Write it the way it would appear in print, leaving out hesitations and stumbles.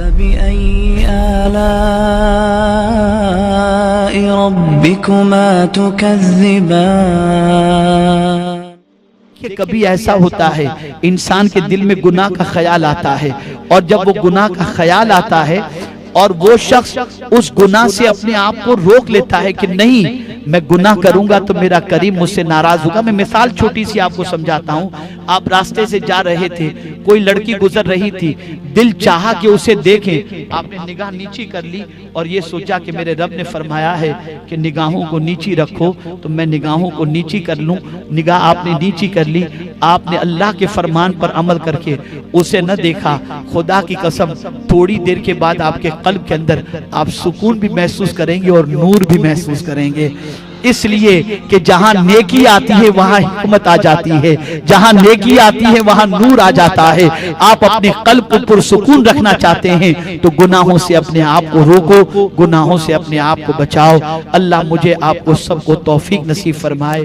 फबिअय्यि आलाइ रब्बिकुमा तुकज़्ज़िबान। कि कभी ऐसा होता है इंसान के दिल में गुनाह का ख्याल आता है, और जब वो गुनाह का ख्याल आता है और वो शख्स उस गुनाह से अपने आप को रोक लेता है कि नहीं, मैं गुनाह करूंगा तो मेरा करीम मुझसे नाराज होगा। मैं मिसाल छोटी सी आपको समझाता हूँ। आप रास्ते से जा रहे थे, कोई लड़की गुजर रही थी, दिल चाहा कि उसे देखें, आपने निगाह नीची कर ली और ये सोचा कि मेरे रब ने फरमाया है कि निगाहों को नीची रखो, तो मैं निगाहों को नीची कर लूं। निगाह आपने नीची कर ली, आपने अल्लाह के फरमान पर अमल करके उसे न देखा। खुदा की कसम, थोड़ी देर के बाद आपके कल्ब के अंदर आप सुकून भी महसूस करेंगे और नूर भी महसूस करेंगे। इसलिए कि जहां नेकी आती है वहां हिकमत आ जाती है, जहां नेकी आती है वहां नूर आ जाता है। आप अपने कल्ब को पुरसुकून रखना चाहते हैं तो गुनाहों से अपने आप को रोको, गुनाहों से अपने आप को बचाओ। अल्लाह मुझे आपको सबको तौफीक नसीब फरमाए।